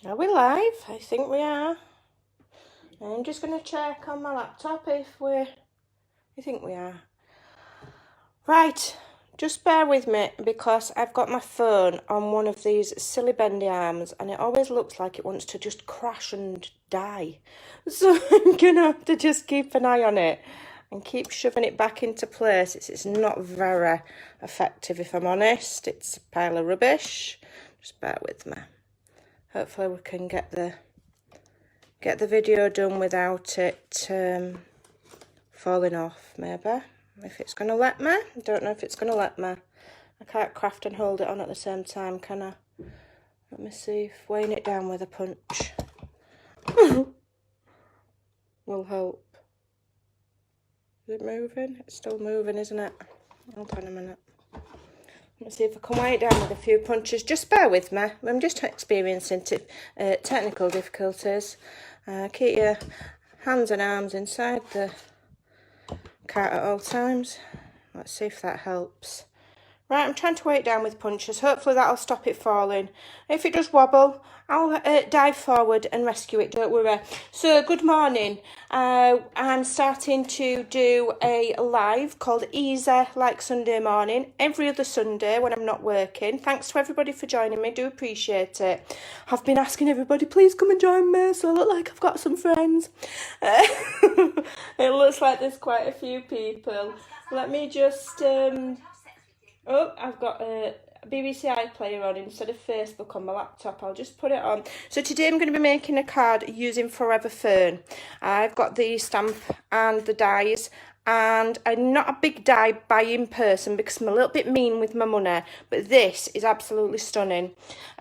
Are we live? I think we are. I'm just going to check on my laptop if I think we are. Right, just bear with me because I've got my phone on one of these silly bendy arms and it always looks like it wants to just crash and die. So I'm going to have to just keep an eye on it and keep shoving it back into place. It's not very effective, if I'm honest. It's a pile of rubbish. Just bear with me. Hopefully we can get the video done without it falling off, maybe. If it's going to let me. I don't know if it's going to let me. I can't craft and hold it on at the same time, can I? Let me see if weighing it down with a punch will help. Is it moving? It's still moving, isn't it? Hold on a minute. Let me see if I can weigh it down with a few punches. Just bear with me. I'm just experiencing technical difficulties. Keep your hands and arms inside the cart at all times. Let's see if that helps. Right, I'm trying to weigh it down with punches. Hopefully that'll stop it falling. If it does wobble, I'll dive forward and rescue it, don't worry. So, good morning. I'm starting to do a live called Easy Like Sunday Morning every other Sunday when I'm not working. Thanks to everybody for joining me. Do appreciate it. I've been asking everybody, please come and join me so I look like I've got some friends. It looks like there's quite a few people. Let me just... Oh, I've got a BBC iPlayer on instead of Facebook on my laptop. I'll just put it on. So today I'm going to be making a card using Forever Fern. I've got the stamp and the dies. And I'm not a big die buying person because I'm a little bit mean with my money. But this is absolutely stunning.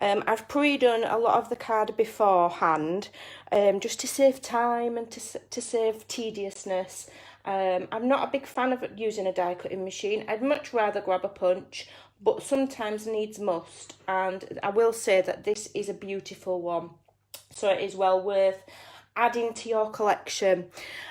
I've pre-done a lot of the card beforehand. Just to save time and to save tediousness. I'm not a big fan of using a die cutting machine. I'd much rather grab a punch, but sometimes needs must. And I will say that this is a beautiful one. So it is well worth adding to your collection.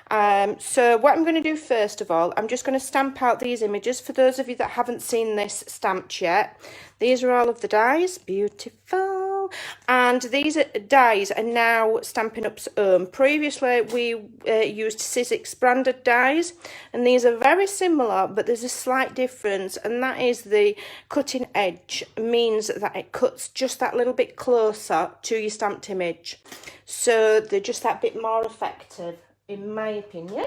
So what I'm going to do first of all, I'm just going to stamp out these images. For those of you that haven't seen this stamped yet, these are all of the dies. Beautiful. And these dies are now Stampin' Up's own. Previously, we used Sizzix branded dies, and these are very similar, but there's a slight difference, and that is the cutting edge means that it cuts just that little bit closer to your stamped image. So they're just that bit more effective, in my opinion.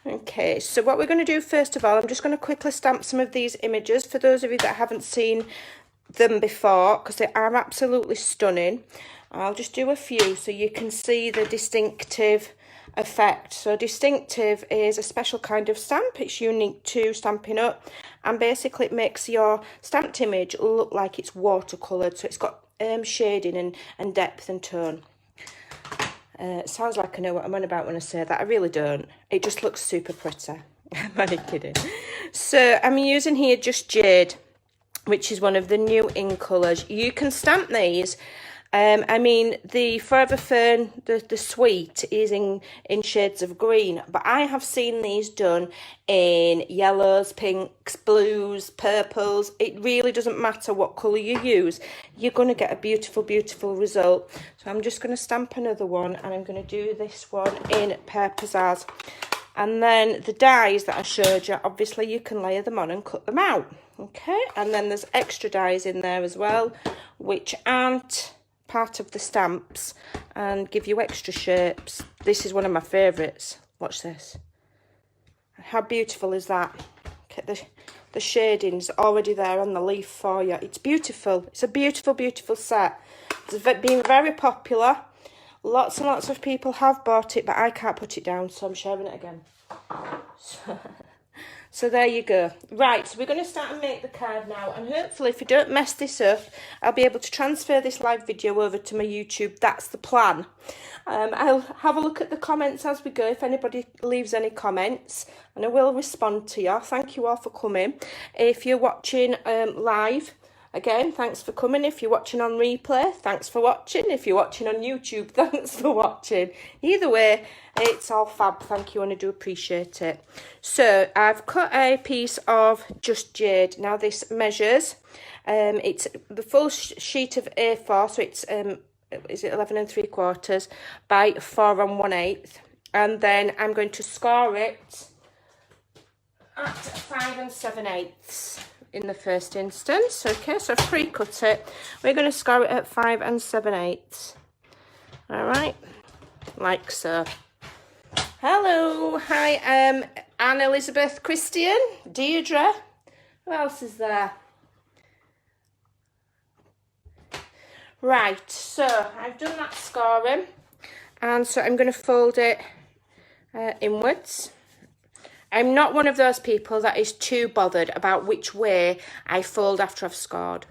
Okay, so what we're going to do first of all, I'm just going to quickly stamp some of these images for those of you that haven't seen them before, because they are absolutely stunning. I'll just do a few so you can see the distinctive effect. So distinctive is a special kind of stamp. It's unique to Stampin' Up, and basically it makes your stamped image look like it's watercoloured, so it's got shading and depth and tone. It sounds like I know what I'm on about when I say that. I really don't. It just looks super pretty. I'm only kidding. So I'm using here just Jade, which is one of the new in colours. You can stamp these. I mean, the Forever Fern, the sweet, is in shades of green. But I have seen these done in yellows, pinks, blues, purples. It really doesn't matter what colour you use. You're going to get a beautiful, beautiful result. So I'm just going to stamp another one. And I'm going to do this one in Pear Pizzazz. And then the dies that I showed you, obviously you can layer them on and cut them out. Okay, and then there's extra dies in there as well, which aren't part of the stamps and give you extra shapes. This is one of my favourites. Watch this. How beautiful is that? Okay, the shading's already there on the leaf for you. It's beautiful. It's a beautiful, beautiful set. It's been very popular. Lots and lots of people have bought it, but I can't put it down, so I'm sharing it again. So there you go. Right, so we're going to start and make the card now, and hopefully if we don't mess this up, I'll be able to transfer this live video over to my YouTube. That's the plan. I'll have a look at the comments as we go, if anybody leaves any comments, and I will respond to you. Thank you all for coming. If you're watching live, again, thanks for coming. If you're watching on replay, thanks for watching. If you're watching on YouTube, thanks for watching. Either way, it's all fab. Thank you, and I do appreciate it. So I've cut a piece of just Jade. Now this measures. It's the full sheet of A4, so it's is it 11 3/4 by 4 1/8, and then I'm going to score it at 5 7/8 in the first instance. Okay, so I've pre-cut it. We're going to score it at 5 7/8. All right, like so. Hello, hi, Anne Elizabeth, Christian, Deirdre. Who else is there? Right, so I've done that scoring, and so I'm going to fold it inwards. I'm not one of those people that is too bothered about which way I fold after I've scored.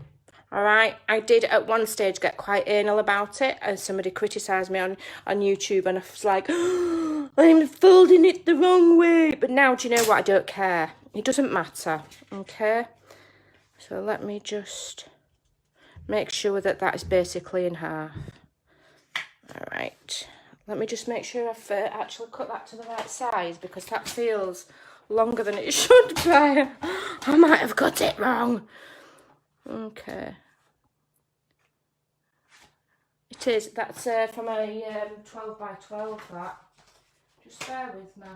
All right, I did at one stage get quite anal about it, and somebody criticised me on YouTube, and I was like, oh, I'm folding it the wrong way. But now, do you know what? I don't care. It doesn't matter. Okay, so let me just make sure that that is basically in half. All right, let me just make sure I've actually cut that to the right size, because that feels longer than it should be. I might have cut it wrong. Okay. It is. That's from a 12 by 12, that. Just bear with me.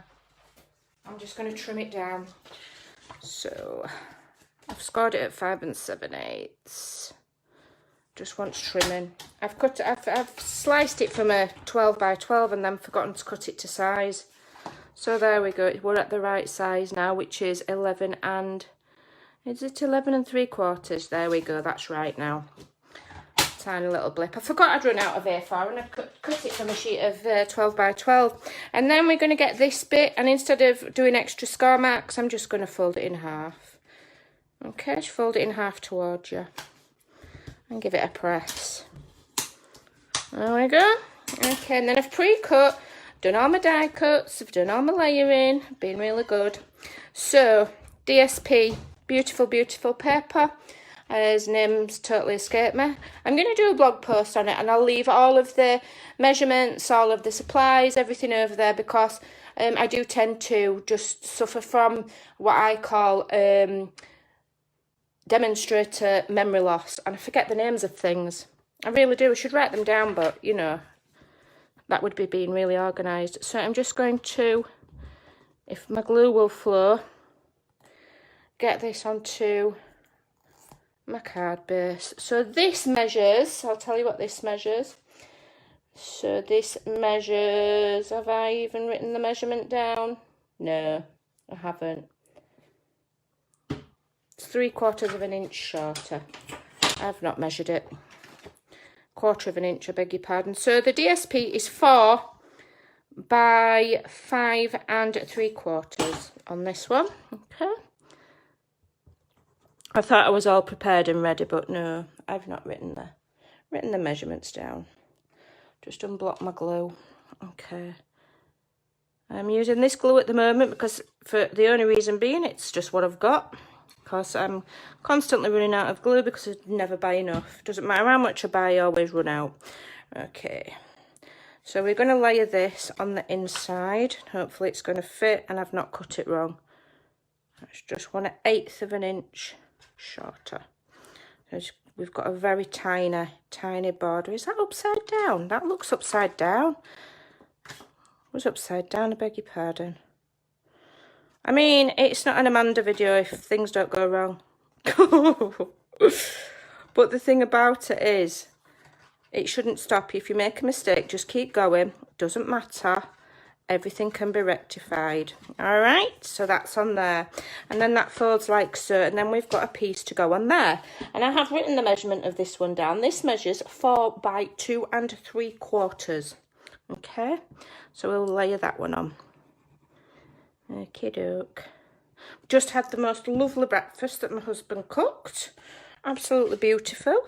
I'm just going to trim it down. So, I've scored it at 5 7/8. Just wants trimming. I've sliced it from a 12 by 12 and then forgotten to cut it to size. So there we go. We're at the right size now, which is 11 and... Is it 11 3/4? There we go. That's right now. Tiny little blip. I forgot I'd run out of A4 and I cut it from a sheet of 12 by 12. And then we're going to get this bit, and instead of doing extra score marks, I'm just going to fold it in half. Okay, just fold it in half towards you and give it a press. There we go. Okay, and then I've pre-cut, done all my die cuts, I've done all my layering, been really good. So, DSP, beautiful, beautiful paper. His name's totally escaped me. I'm going to do a blog post on it, and I'll leave all of the measurements, all of the supplies, everything over there, because I do tend to just suffer from what I call demonstrator memory loss, and I forget the names of things. I really do. I should write them down, but, you know, that would be being really organised. So I'm just going to, if my glue will flow, get this onto my card base. So this measures, I'll tell you what this measures. So this measures, have I even written the measurement down? No, I haven't. It's 3/4 of an inch shorter. I've not measured it. 1/4 of an inch, I beg your pardon. So the DSP is 4 by 5 3/4 on this one. Okay. I thought I was all prepared and ready, but no, I've not written the measurements down. Just unblock my glue. Okay. I'm using this glue at the moment because, for the only reason being, it's just what I've got. Because I'm constantly running out of glue because I never buy enough. Doesn't matter how much I buy, I always run out. Okay. So we're going to layer this on the inside. Hopefully it's going to fit, and I've not cut it wrong. It's just 1/8 of an inch shorter. We've got a very tiny border. Is that upside down? That looks upside down. It was upside down, I beg your pardon. I mean, it's not an Amanda video if things don't go wrong. But the thing about it is, it shouldn't stop you. If you make a mistake, just keep going. It doesn't matter. Everything can be rectified. All right, so that's on there, and then that folds like so, and then we've got a piece to go on there. And I have written the measurement of this one down. This measures 4 by 2 3/4. Okay, so we'll layer that one on. Okie doke. Just had the most lovely breakfast that my husband cooked. Absolutely beautiful.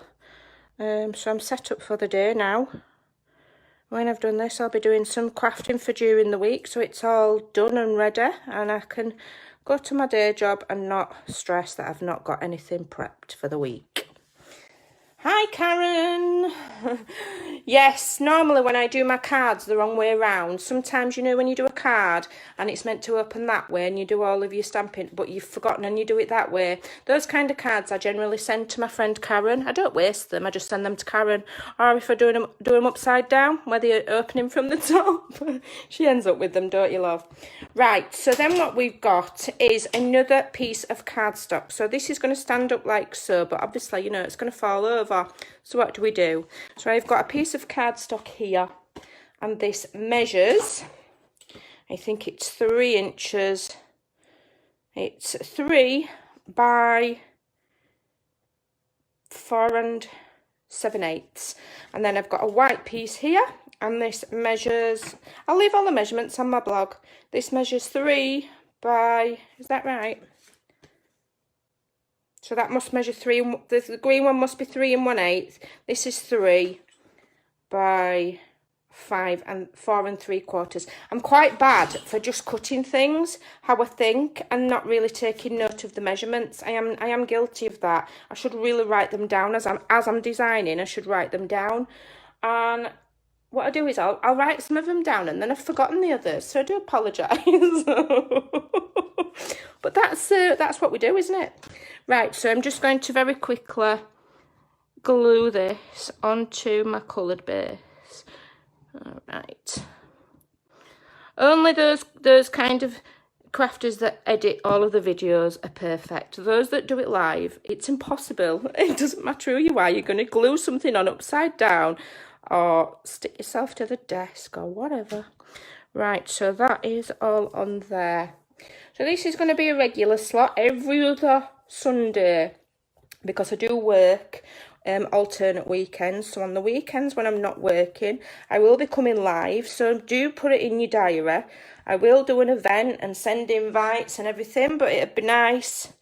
So I'm set up for the day now. When I've done this, I'll be doing some crafting for during the week, so it's all done and ready, and I can go to my day job and not stress that I've not got anything prepped for the week. Hi, Karen. Yes, normally when I do my cards the wrong way around, sometimes, you know, when you do a card and it's meant to open that way and you do all of your stamping, but you've forgotten and you do it that way. Those kind of cards I generally send to my friend Karen. I don't waste them, I just send them to Karen. Or if I do them upside down, where they're opening from the top, she ends up with them, don't you, love? Right, so then what we've got is another piece of cardstock. So this is going to stand up like so, but obviously, you know, it's going to fall over. So what do? So I've got a piece of cardstock here, and this measures, I think it's 3 inches. It's 3 by 4 7/8. And then I've got a white piece here, and this measures, I'll leave all the measurements on my blog. This measures 3 by, is that right? So that must measure 3, and the green one must be 3 1/8. This is 3 by 4 3/4. I'm quite bad for just cutting things how I think and not really taking note of the measurements. I am guilty of that. I should really write them down as I'm designing. I should write them down. And what I do is I'll write some of them down and then I've forgotten the others. So I do apologise. But that's what we do, isn't it? Right, so I'm just going to very quickly glue this onto my coloured base. All right. Only those kind of crafters that edit all of the videos are perfect. Those that do it live, it's impossible. It doesn't matter who you are. You're going to glue something on upside down or stick yourself to the desk or whatever. Right, so that is all on there. So this is going to be a regular slot every other Sunday because I do work alternate weekends. So on the weekends when I'm not working, I will be coming live. So do put it in your diary. I will do an event and send invites and everything, but it'd be nice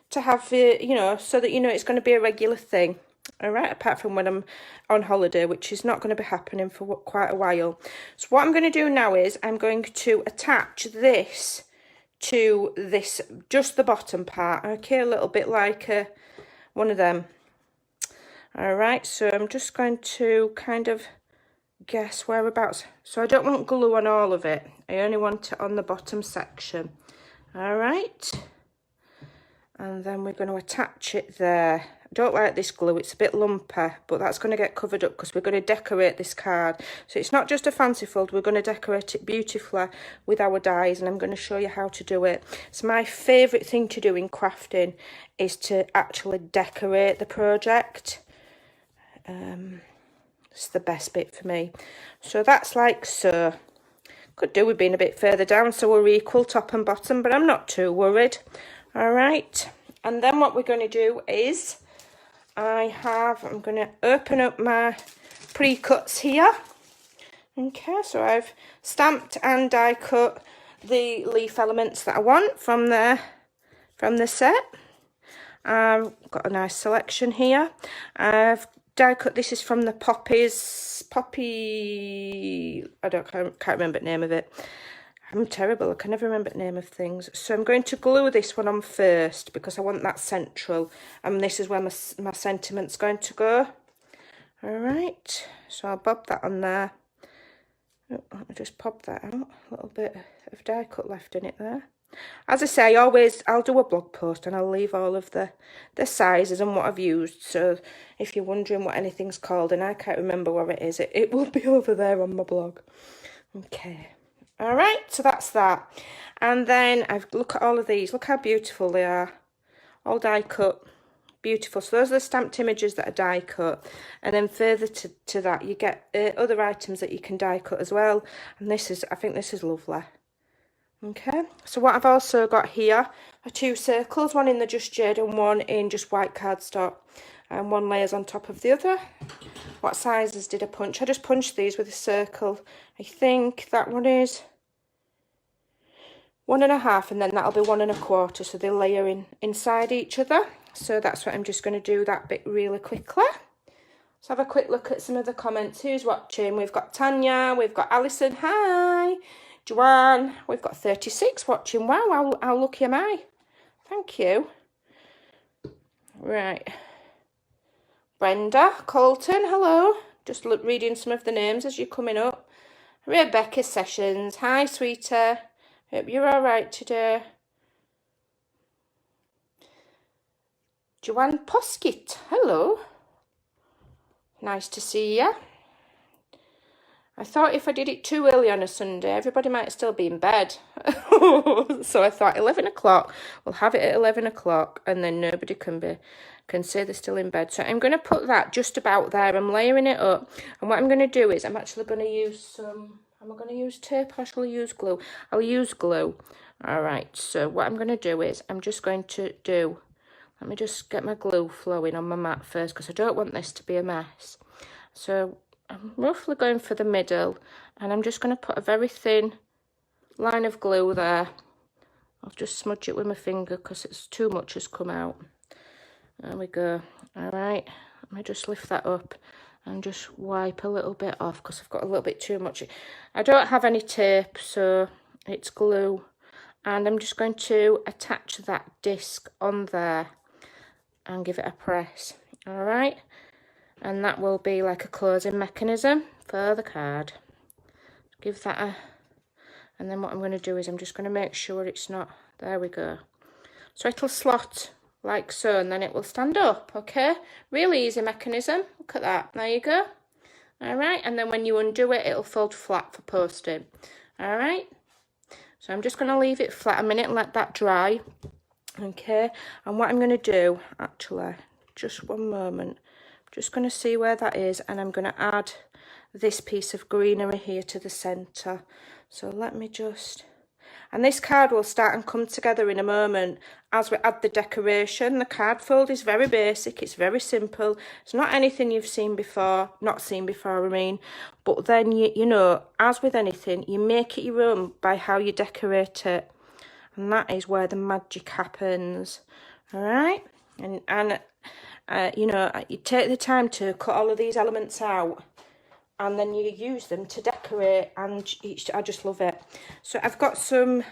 to have it, you know, so that you know it's going to be a regular thing. All right, apart from when I'm on holiday, which is not going to be happening for quite a while. So what I'm going to do now is I'm going to attach this to this, just the bottom part, okay, a little bit like one of them. All right, so I'm just going to kind of guess whereabouts. So I don't want glue on all of it, I only want it on the bottom section. All right, and then we're going to attach it there. I don't like this glue, it's a bit lumpy, but that's going to get covered up because we're going to decorate this card. So it's not just a fancy fold, we're going to decorate it beautifully with our dies, and I'm going to show you how to do it. So my favourite thing to do in crafting is to actually decorate the project. It's the best bit for me. So that's like so. Could do with being a bit further down so we're equal top and bottom, but I'm not too worried. All right, and then what we're going to do is I'm going to open up my pre-cuts here. Okay, so I've stamped and die cut the leaf elements that I want from the set. I've got a nice selection here. I've die cut, this is from the poppy, I can't remember the name of it. I'm terrible, I can never remember the name of things. So I'm going to glue this one on first because I want that central, and this is where my sentiment's going to go. All right, so I'll bob that on there. Oh, let me just pop that out, a little bit of die cut left in it there. As I say, I'll do a blog post and I'll leave all of the sizes and what I've used. So if you're wondering what anything's called and I can't remember where it is, it will be over there on my blog. Okay. All right, so that's that. And then look at all of these. Look how beautiful they are. All die cut. Beautiful. So those are the stamped images that are die cut. And then further to that, you get other items that you can die cut as well. And I think this is lovely. Okay, so what I've also got here are 2 circles, one in the Just Jade and one in just white cardstock, and one layers on top of the other. What sizes did I punch? I just punched these with a circle. I think that one is 1.5, and then that'll be 1 1/4, so they layer inside each other. So that's what I'm just going to do that bit really quickly. Let's have a quick look at some of the comments. Who's watching? We've got Tanya, we've got Alison, hi. Joanne, we've got 36 watching. Wow, how lucky am I? Thank you. Right. Brenda, Colton, hello. Just reading some of the names as you're coming up. Rebecca Sessions. Hi, sweeter. Hope you're all right today. Joanne Poskett. Hello. Nice to see you. I thought if I did it too early on a Sunday, everybody might still be in bed. So I thought 11 o'clock, we'll have it at 11 o'clock, and then nobody can say they're still in bed. So I'm going to put that just about there. I'm layering it up. And what I'm going to do is I'm actually going to use some, am I going to use tape or shall I use glue? I'll use glue. All right, so what I'm going to do is I'm just going to do, let me just get my glue flowing on my mat first because I don't want this to be a mess. So I'm roughly going for the middle, and I'm just going to put a very thin line of glue there. I'll just smudge it with my finger because it's too much has come out. There we go. All right, let me just lift that up and just wipe a little bit off because I've got a little bit too much. I don't have any tape, so it's glue, and I'm just going to attach that disc on there and give it a press. All right. And that will be like a closing mechanism for the card. Give that a, and then what I'm going to do is I'm just going to make sure it's not, there we go. So it'll slot like so, and then it will stand up, okay? Really easy mechanism. Look at that. There you go. All right, and then when you undo it, it'll fold flat for posting. All right. So I'm just going to leave it flat a minute and let that dry. Okay, and what I'm going to do, actually, just one moment. Just going to see where that is, and I'm going to add this piece of greenery here to the centre. So let me just, and this card will start and come together in a moment as we add the decoration. The card fold is very basic, it's very simple, it's not anything you've seen before, I mean, but then you know, as with anything, you make it your own by how you decorate it, and that is where the magic happens. All right, and you know, you take the time to cut all of these elements out, and then you use them to decorate, and I just love it. So I've got some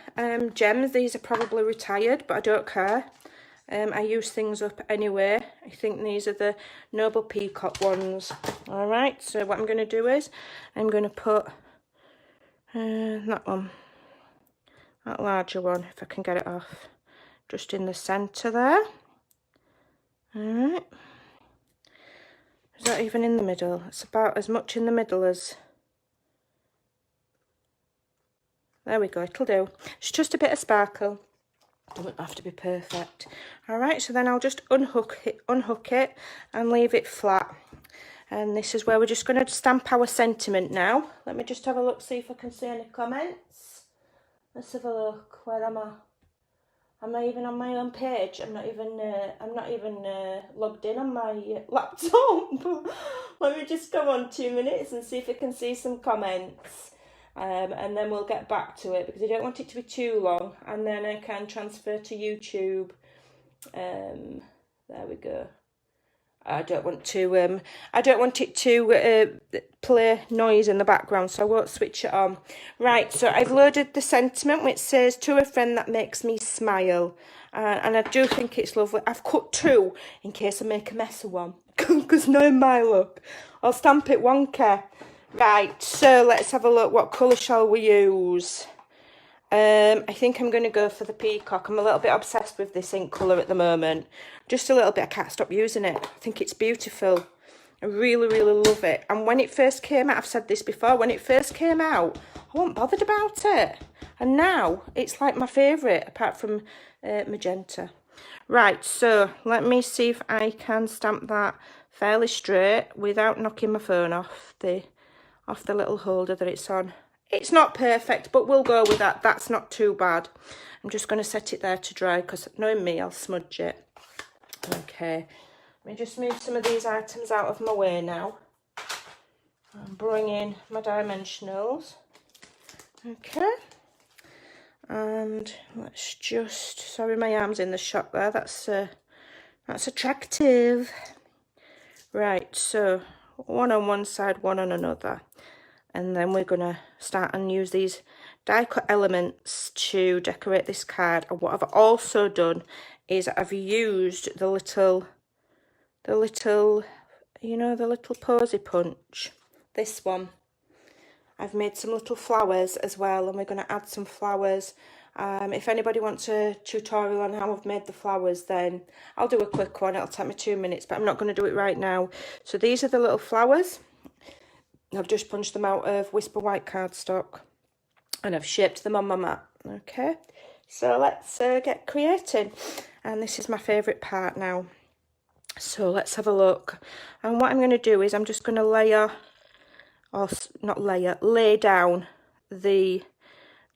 gems. These are probably retired, but I don't care. I use things up anyway. I think these are the Noble Peacock ones. All right, so what I'm going to do is I'm going to put that one, that larger one, if I can get it off, just in the centre there. Alright, is that even in the middle? It's about as much in the middle as, there we go, it'll do. It's just a bit of sparkle, doesn't have to be perfect. Alright, so then I'll just unhook it and leave it flat. And this is where we're just going to stamp our sentiment now. Let me just have a look, see if I can see any comments. Let's have a look, where am I? Am I even on my own page? I'm not even logged in on my laptop. Let me just go on 2 minutes and see if I can see some comments. And then we'll get back to it because I don't want it to be too long. And then I can transfer to YouTube. There we go. I don't want it to play noise in the background, so I won't switch it on. Right, so I've loaded the sentiment which says, to a friend that makes me smile. And I do think it's lovely. I've cut 2 in case I make a mess of one, because knowing my look, I'll stamp it wonky. Right, so let's have a look. What colour shall we use? I think I'm going to go for the peacock. I'm a little bit obsessed with this ink colour at the moment. Just a little bit. I can't stop using it. I think it's beautiful. I really, really love it. And when it first came out, I've said this before, when it first came out, I wasn't bothered about it. And now it's like my favourite, apart from magenta. Right, so let me see if I can stamp that fairly straight without knocking my phone off the little holder that it's on. It's not perfect, but we'll go with that. That's not too bad. I'm just going to set it there to dry because knowing me, I'll smudge it. Okay, let me just move some of these items out of my way now. And bring in my dimensionals. Okay. And let's just, sorry my arm's in the shot there. That's attractive. Right, so one on one side, one on another. And then we're going to start and use these die cut elements to decorate this card. And what I've also done is I've used the little you know, the little posy punch, this one. I've made some little flowers as well, and we're going to add some flowers. If anybody wants a tutorial on how I've made the flowers, then I'll do a quick one. It'll take me 2 minutes, but I'm not going to do it right now. So these are the little flowers. I've just punched them out of Whisper White cardstock, and I've shaped them on my mat. Okay, so let's get creating. And this is my favourite part now. So let's have a look. And what I'm going to do is I'm just going to layer, or not layer, lay down the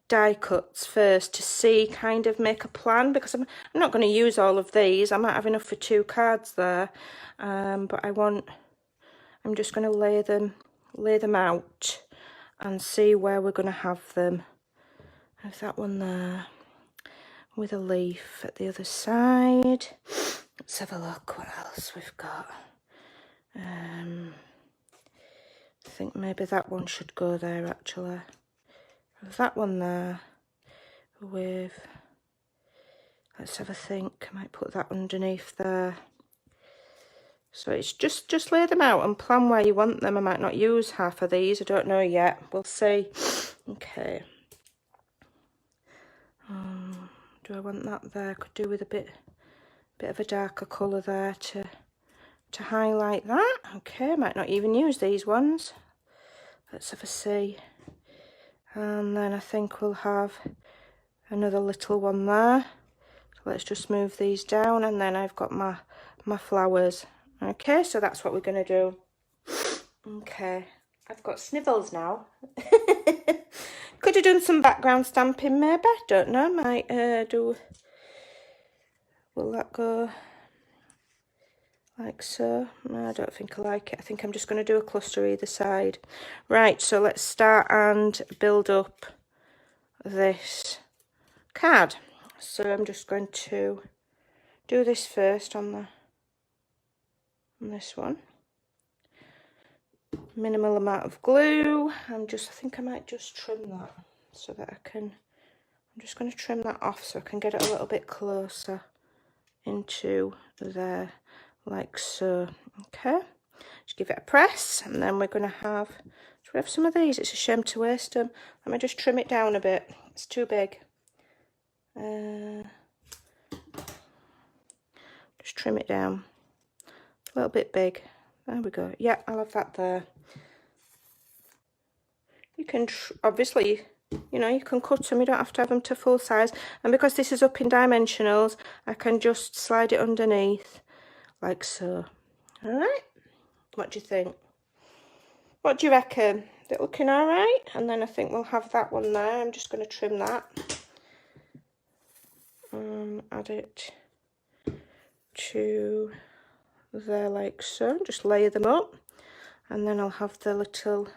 die cuts first to see, kind of make a plan, because I'm not going to use all of these. I might have enough for 2 cards there, but I'm just going to lay them out and see where we're going to have them. There's that one there with a leaf at the other side. Let's have a look what else we've got. I think maybe that one should go there actually. There's that one there with, let's have a think, I might put that underneath there. So it's just lay them out and plan where you want them. I might not use half of these, I don't know yet, we'll see. Okay. Do I want that there? Could do with a bit of a darker colour there to highlight that. Okay, I might not even use these ones. Let's have a see. And then I think we'll have another little one there. So let's just move these down, and then I've got my flowers. Okay, so that's what we're going to do. Okay, I've got snivels now. Could have done some background stamping maybe, don't know, might do, will that go like so? No, I don't think I like it. I think I'm just going to do a cluster either side. Right, so let's start and build up this card. So I'm just going to do this first on this one. Minimal amount of glue. I think I might just trim that so that I'm just going to trim that off so I can get it a little bit closer into there, like so. Okay, just give it a press, and then we're going to have, do we have some of these? It's a shame to waste them. Let me just trim it down a bit, it's too big. Just trim it down a little bit big. There we go. Yeah, I'll have that there. You can obviously, you know, you can cut them, you don't have to have them to full size, and because this is up in dimensionals, I can just slide it underneath like so. All right, what do you think? What do you reckon? Is it looking all right? And then I think we'll have that one there. I'm just going to trim that, add it to there like so, just layer them up, and then I'll have the little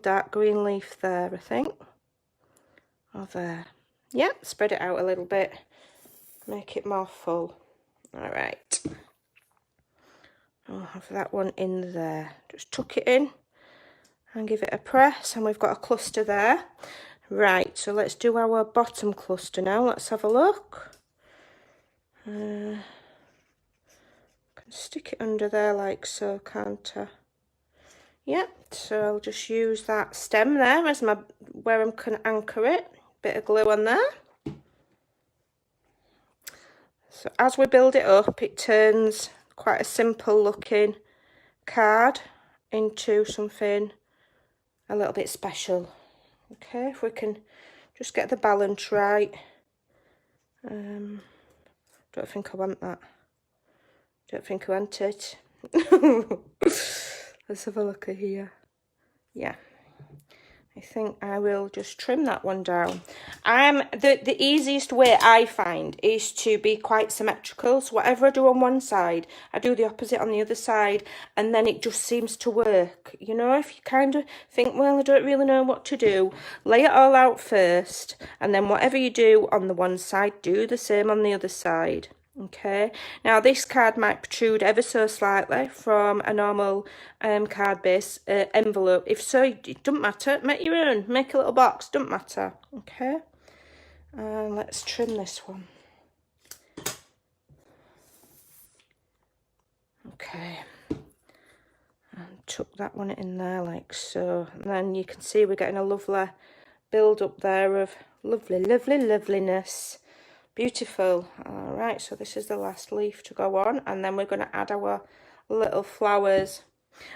dark green leaf there, I think, or there. Yeah, spread it out a little bit, make it more full. All right, I'll have that one in there. Just tuck it in and give it a press, and we've got a cluster there. Right, so let's do our bottom cluster now. Let's have a look. Stick it under there like so, can't I? Yep, so I'll just use that stem there as where I can anchor it. Bit of glue on there. So as we build it up, it turns quite a simple looking card into something a little bit special. Okay, if we can just get the balance right. Don't think I want that. Don't think I want it. Let's have a look at here. Yeah, I think I will just trim that one down. The easiest way I find is to be quite symmetrical. So whatever I do on one side, I do the opposite on the other side, and then it just seems to work. You know, if you kind of think, well, I don't really know what to do, lay it all out first, and then whatever you do on the one side, do the same on the other side. Okay, now this card might protrude ever so slightly from a normal card base envelope. If so, it doesn't matter, make your own, make a little box, doesn't matter. Okay, and let's trim this one. Okay, And tuck that one in there like so. And then you can see we're getting a lovely build up there of loveliness. Beautiful. All right, so this is the last leaf to go on, and then we're going to add our little flowers.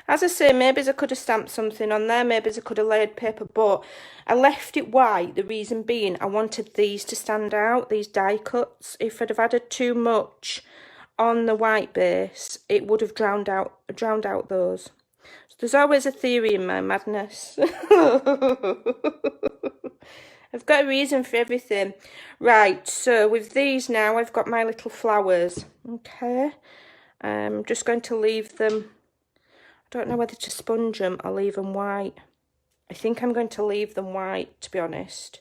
As I say, maybe I could have stamped something on there, maybe I could have layered paper, but I left it white. The reason being, I wanted these to stand out, these die cuts. If I'd have added too much on the white base, it would have drowned out those. So there's always a theory in my madness. I've got a reason for everything. Right, so with these now, I've got my little flowers. Okay, I'm just going to leave them. I don't know whether to sponge them or leave them white. I think I'm going to leave them white, to be honest.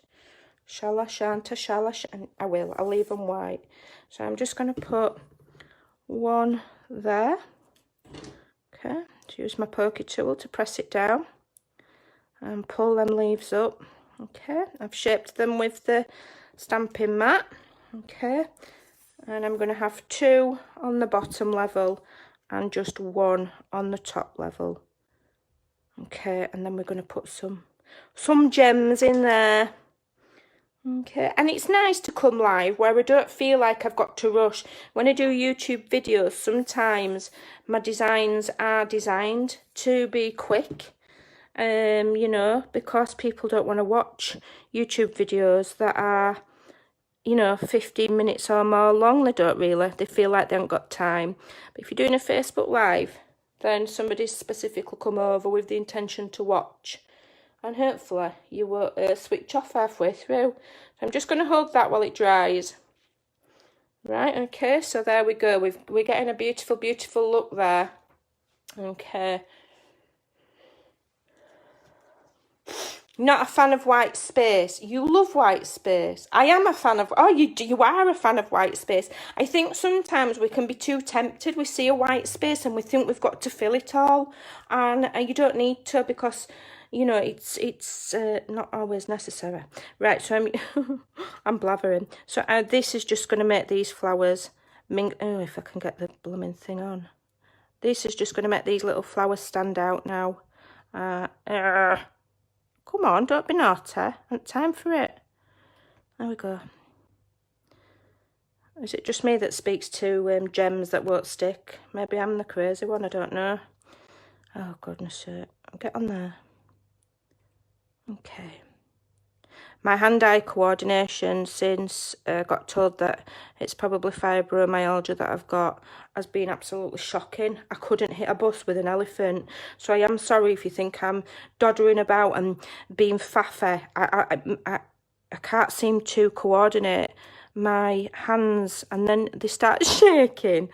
Shall I, shan't I, shall I, I will. I'll leave them white. So I'm just going to put one there. Okay, to use my pokey tool to press it down and pull them leaves up. Okay, I've shaped them with the stamping mat. Okay, and I'm going to have 2 on the bottom level and just 1 on the top level. Okay, and then we're going to put some gems in there. Okay, and it's nice to come live where I don't feel like I've got to rush. When I do YouTube videos, sometimes my designs are designed to be quick. You know, because people don't want to watch YouTube videos that are, you know, 15 minutes or more long. They don't really. They feel like they haven't got time. But if you're doing a Facebook Live, then somebody specific will come over with the intention to watch. And hopefully you won't switch off halfway through. So I'm just going to hold that while it dries. Right, okay, so there we go. We're getting a beautiful, beautiful look there. Okay. Not a fan of white space. You love white space. I am a fan of, oh, you are a fan of white space. I think sometimes we can be too tempted. We see a white space and we think we've got to fill it all. And you don't need to, because, you know, it's not always necessary. Right, so I'm blathering. So this is just going to make these flowers, oh, if I can get the blooming thing on. This is just going to make these little flowers stand out now. Come on, don't be naughty. Ain't time for it. There we go. Is it just me that speaks to gems that won't stick? Maybe I'm the crazy one, I don't know. Oh, goodness sake. Get on there. Okay. My hand-eye coordination since I got told that it's probably fibromyalgia that I've got has been absolutely shocking. I couldn't hit a bus with an elephant. So I am sorry if you think I'm doddering about and being faffy. I can't seem to coordinate my hands and then they start shaking.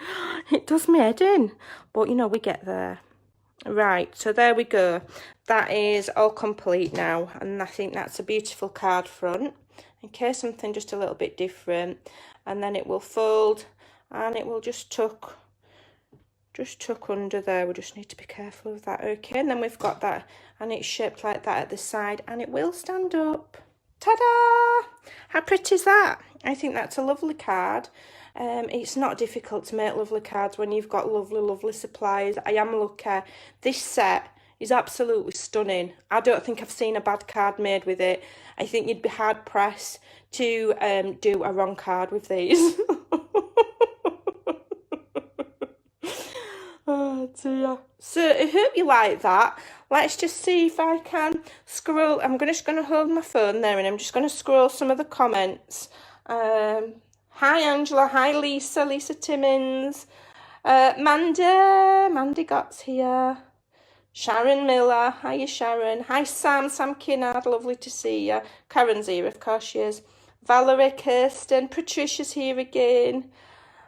It does me head in. But, you know, we get there. Right, so there we go. That is all complete now, and I think that's a beautiful card front. Okay, something just a little bit different, and then it will fold and it will just tuck under there. We just need to be careful of that. Okay, and then we've got that, and it's shaped like that at the side, and it will stand up. Ta-da! How pretty is that? I think that's a lovely card. It's not difficult to make lovely cards when you've got lovely supplies. I am lucky. This set is absolutely stunning. I don't think I've seen a bad card made with it. I think you'd be hard pressed to do a wrong card with these. Oh dear. So I hope you like that. Let's just see if I can scroll. I'm just going to hold my phone there and I'm just going to scroll some of the comments. Hi Angela, hi Lisa Timmins, Mandy Gott's here, Sharon Miller, hiya Sharon, hi Sam Kinnard, lovely to see you, Karen's here, of course she is, Valerie, Kirsten, Patricia's here again.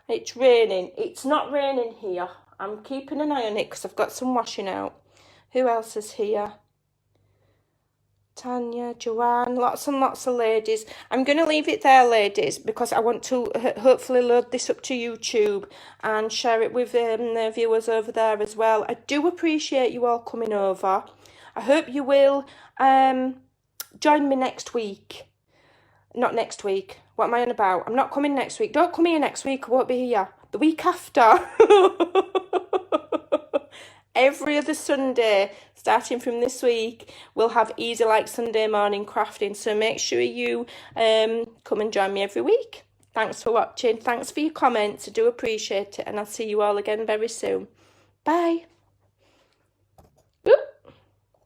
It's raining. It's not raining here. I'm keeping an eye on it because I've got some washing out. Who else is here? Tanya, Joanne, lots and lots of ladies. I'm going to leave it there, ladies, because I want to hopefully load this up to YouTube and share it with the viewers over there as well. I do appreciate you all coming over. I hope you will join me next week. Not next week. What am I on about? I'm not coming next week. Don't come here next week. I won't be here. The week after. every other Sunday, starting from this week, we'll have Easy Like Sunday morning crafting. So make sure you come and join me every week. Thanks for watching. Thanks for your comments. I do appreciate it. And I'll see you all again very soon. Bye.